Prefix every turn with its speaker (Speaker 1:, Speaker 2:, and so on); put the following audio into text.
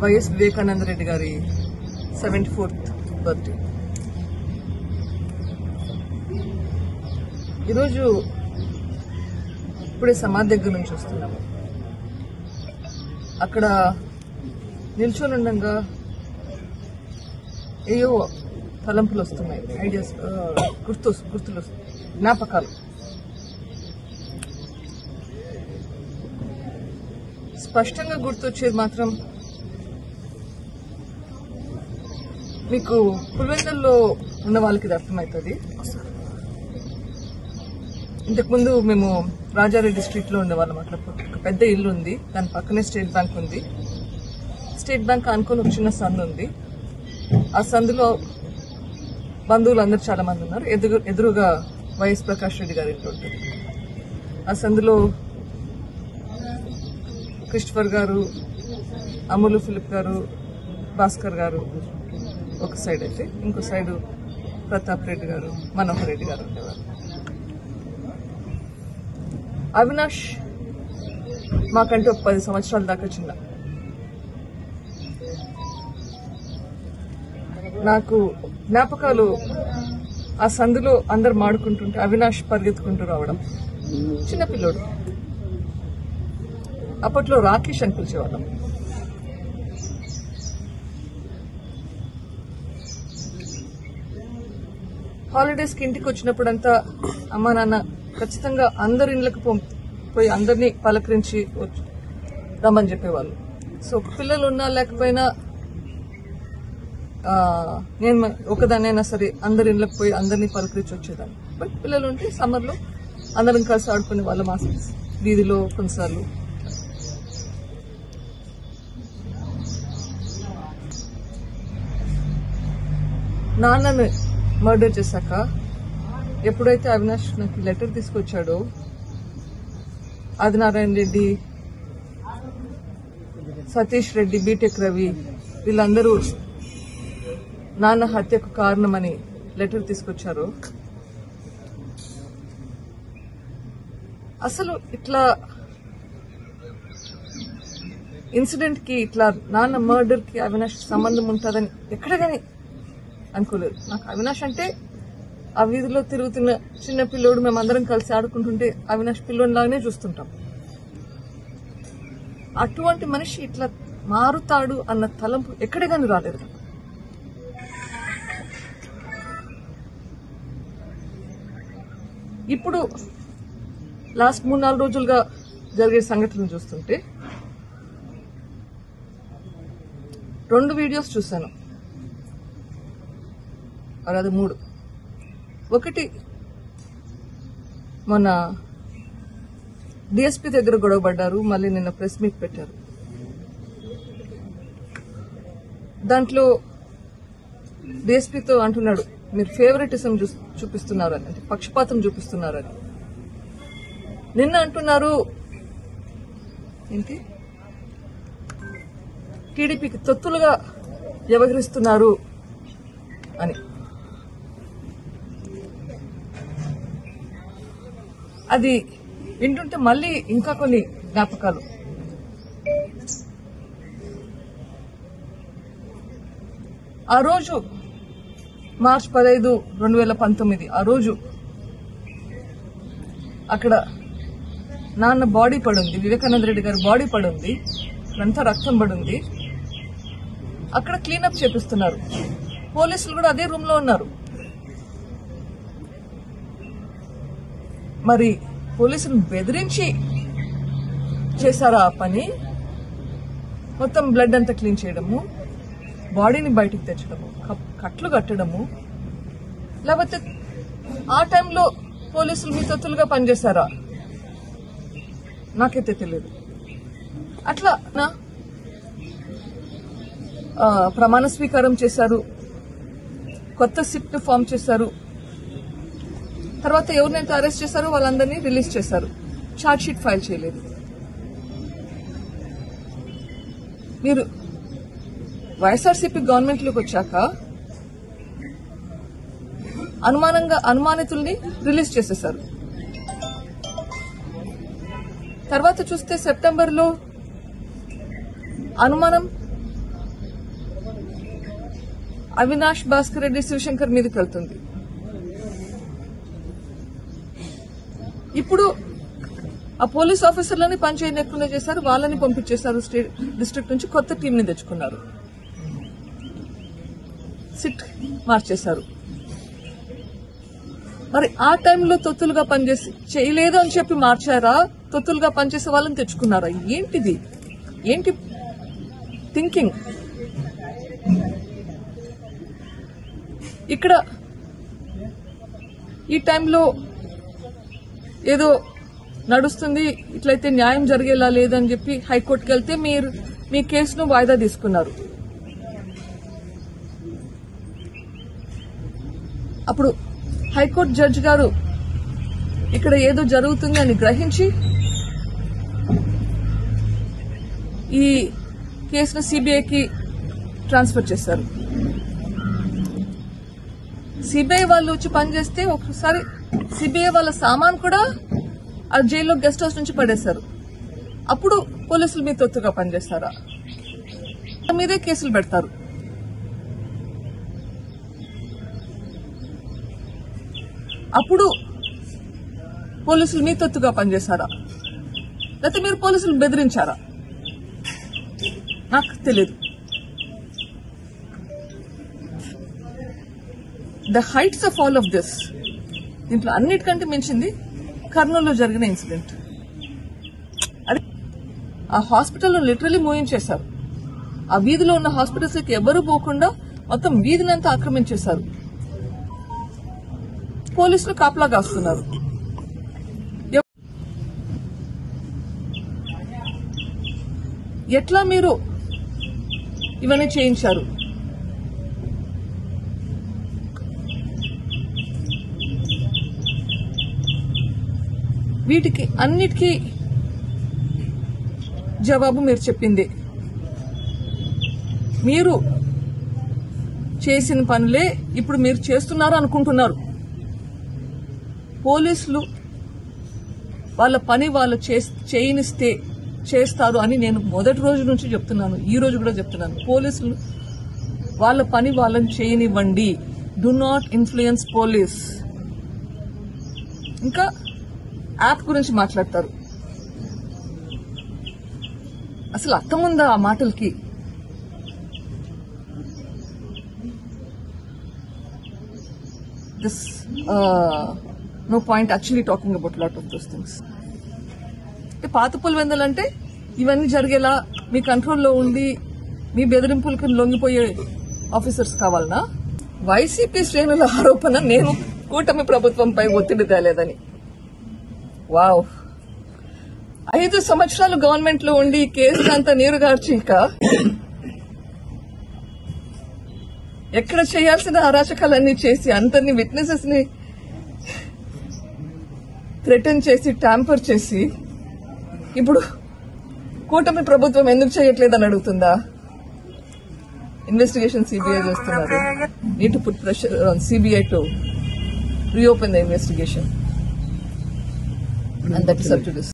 Speaker 1: YS Vivekananda Reddy గారి 74th birthday. ఈరోజు ఇప్పుడే సమాధి దగ్గర నుంచి వస్తున్నాము. అక్కడ నిల్చొని ఉండగా ఏయో తలంపులు వస్తున్నాయి, ఐడియాస్, గుర్తులు, జ్ఞాపకాలు. స్పష్టంగా గుర్తొచ్చేది మాత్రం మీకు పులివెందుల్లో ఉన్న వాళ్ళకి ఇది అర్థమవుతుంది. ఇంతకుముందు మేము రాజారెడ్డి స్ట్రీట్ లో ఉండేవాళ్ళం. అట్లా ఒక పెద్ద ఇల్లు ఉంది, దాని పక్కనే స్టేట్ బ్యాంక్ ఉంది. స్టేట్ బ్యాంక్ అనుకుని ఒక చిన్న సందు ఉంది. ఆ సందులో బంధువులు అందరు చాలా మంది ఉన్నారు. ఎదురుగా వైఎస్ ప్రకాష్ రెడ్డి గారి ఇంట్లో ఉంటుంది. ఆ సందులో క్రిస్టఫర్ గారు, అమూలు ఫిలిప్ గారు, భాస్కర్ గారు ఒక సైడ్ అయితే, ఇంకో సైడ్ ప్రతాప్ రెడ్డి గారు, మనోహర్ రెడ్డి గారు ఉండేవారు. అవినాష్ మాకంటే ఒక 10 సంవత్సరాల దాకా చిన్న. నాకు జ్ఞాపకాలు ఆ సందులో అందరు మాడుకుంటుంటే అవినాష్ పరిగెత్తుకుంటూ రావడం. చిన్నపిల్లోడు, అప్పట్లో రాకేష్ అని పిలిచేవాళ్ళం. హాలిడేస్ కి ఇంటికి వచ్చినప్పుడంతా అమ్మా నాన్న ఖచ్చితంగా అందరి ఇళ్లకు పోయి అందరినీ పలకరించి రమ్మని చెప్పేవాళ్ళు. సో పిల్లలు ఉన్నా లేకపోయినా నేను ఒకదానైనా సరే అందరి ఇళ్లకు పోయి అందరినీ పలకరించి వచ్చేదాన్ని. బట్ పిల్లలు ఉంటే సమ్మర్ లో అందరం కలిసి ఆడుకునే వాళ్ళం ఆ వీధిలో కొన్నిసార్లు. నాన్నను మర్డర్ చేశాక ఎప్పుడైతే అవినాష్ నాకు లెటర్ తీసుకొచ్చాడో, ఆదినారాయణ రెడ్డి, సతీష్ రెడ్డి, బీటెక్ రవి వీళ్ళందరూ నాన్న హత్యకు కారణమని లెటర్ తీసుకొచ్చారు. అసలు ఇట్లా ఇన్సిడెంట్ కి, ఇట్లా నాన్న మర్డర్ కి అవినాష్ సంబంధం ఉంటుందని ఎక్కడ కానీ అనుకోలేదు. నాకు అవినాష్ అంటే ఆ వీధిలో తిరుగుతున్న చిన్న పిల్లోడు, మేమందరం కలిసి ఆడుకుంటుంటే అవినాష్ పిల్లోనిలాగానే చూస్తుంటాం. అటువంటి మనిషి ఇట్లా మారుతాడు అన్న తలంపు ఎక్కడే కానీ రాలేదు. ఇప్పుడు లాస్ట్ 3-4 రోజులుగా జరిగే సంఘటనలు చూస్తుంటే 2 వీడియోస్ చూశాను, అది 3. ఒకటి మొన్న డిఎస్పీ దగ్గర గొడవపడ్డారు, మళ్ళీ నిన్న ప్రెస్ మీట్ పెట్టారు. దాంట్లో డిఎస్పీతో అంటున్నాడు, మీరు ఫేవరెటిజం చూపిస్తున్నారని, అంటే పక్షపాతం చూపిస్తున్నారని. నిన్న అంటున్నారు ఏంటి, టీడీపీకి తొత్తులుగా వ్యవహరిస్తున్నారు అని. అది వింటుంటే మళ్ళీ ఇంకా కొన్ని జ్ఞాపకాలు. ఆ రోజు మార్చి 15, 2019 ఆ రోజు అక్కడ నాన్న బాడీ పడుంది, వివేకానంద రెడ్డి గారి బాడీ పడుంది, అంతా రక్తం పడుంది. అక్కడ క్లీనప్ చేపిస్తున్నారు. పోలీసులు కూడా అదే రూమ్ లో ఉన్నారు. మరి పోలీసులు బెదిరించి చేశారా ఆ పని? మొత్తం బ్లడ్ అంతా క్లీన్ చేయడము, బాడీని బయటికి తెచ్చడము, కట్లు కట్టడము, లేకపోతే ఆ టైంలో పోలీసులు మీ తొత్తులుగా పనిచేశారా? నాకైతే తెలియదు. అట్లా ప్రమాణ స్వీకారం చేశారు, కొత్త సిట్ ఫామ్ చేశారు. తర్వాత ఎవరినైతే అరెస్ట్ చేశారో వాళ్ళందరినీ రిలీజ్ చేశారు. ఛార్జ్ షీట్ ఫైల్ చేయలేదు. మీరు వైఎస్ఆర్సీపీ గవర్నమెంట్ లోకి వచ్చాక అనుమానితుల్ని రిలీజ్ చేసేశారు. తర్వాత చూస్తే సెప్టెంబర్లో అనుమానం అవినాష్ భాస్కర్ రెడ్డి శివశంకర్ మీదకి వెళ్తుంది. ఇప్పుడు ఆ పోలీస్ ఆఫీసర్లని పనిచేయకుండా చేశారు, వాళ్ళని పంపించేశారు. స్టేట్ డిస్ట్రిక్ట్ నుంచి కొత్త టీంని తెచ్చుకున్నారు, సిట్ మార్చేశారు. మరి ఆ టైంలో తొత్తులుగా పనిచేసి చేయలేదు అని చెప్పి మార్చారా, తొత్తులుగా పనిచేసే వాళ్ళని తెచ్చుకున్నారా? ఏంటిది? ఏంటి థింకింగ్? ఇక్కడ ఈ టైంలో ఏదో నడుస్తుంది, ఇట్లయితే న్యాయం జరిగేలా లేదని చెప్పి హైకోర్టుకి వెళ్తే మీరు మీ కేసును వాయిదా తీసుకున్నారు. అప్పుడు హైకోర్టు జడ్జి గారు ఇక్కడ ఏదో జరుగుతుంది అని గ్రహించి ఈ కేసును సిబిఐకి ట్రాన్స్ఫర్ చేశారు. సిబిఐ వాళ్ళు వచ్చి పనిచేస్తే ఒకసారి సిబిఐ వాళ్ళ సామాన్ కూడా ఆ జైల్లో గెస్ట్ హౌస్ నుంచి పడేశారు. అప్పుడు పోలీసులు మీ తొత్తుగా పనిచేస్తారా? మీరే కేసులు పెడతారు. అప్పుడు పోలీసులు మీ తొత్తుగా పనిచేశారా, లేకపోతే మీరు పోలీసులు బెదిరించారా? నాకు తెలియదు. The heights of all of this, దీంట్లో అన్నిటికంటే మించింది కర్నూలులో జరిగిన ఇన్సిడెంట్. అది ఆ హాస్పిటల్లో లిటరలీ మూయించేశారు. ఆ వీధిలో ఉన్న హాస్పిటల్స్ కి ఎవరు పోకుండా మొత్తం వీధినంతా ఆక్రమించేశారు. పోలీసులు కాపలా కాస్తున్నారు. ఎట్లా మీరు ఇవన్నీ చేయించారు? వీటికి అన్నిటికీ జవాబు మీరు చెప్పింది. మీరు చేసిన పనులే ఇప్పుడు మీరు చేస్తున్నారు అనుకుంటున్నారు. పోలీసులు వాళ్ళ పని వాళ్ళు చేయనిస్తే చేస్తారు అని నేను మొదటి రోజు నుంచి చెప్తున్నాను, ఈ రోజు కూడా చెప్తున్నాను. పోలీసులు వాళ్ళ పని వాళ్ళని చేయనివ్వండి. Do not influence police. ఇంకా యాప్ గురించి మాట్లాడతారు. అసలు అర్థముందా ఆ మాటలకి? This no point actually talking about lot of those things. పాత పులివెందలంటే ఇవన్నీ జరిగేలా మీ కంట్రోల్లో ఉండి మీ బెదిరింపులకు లొంగిపోయే ఆఫీసర్స్ కావాలనా? వైసీపీ శ్రేణుల ఆరోపణ నేను కూటమి ప్రభుత్వంపై ఒత్తిడి తేలేదని. వావ్, 5 సంవత్సరాలు గవర్నమెంట్ లో ఉండి కేసులంతా నీరుగార్చిక ఎక్కడ చేయాల్సిన అరాచకాలన్నీ చేసి అందరినీ విట్నెసెస్ ని థ్రెటన్ చేసి ట్యాంపర్ చేసి ఇప్పుడు కూటమి ప్రభుత్వం ఎందుకు చేయట్లేదని అడుగుతుందా? ఇన్వెస్టిగేషన్ సిబిఐ చేస్తున్నారు. Need to put pressure on CBI to reopen the investigation. And that is up to this.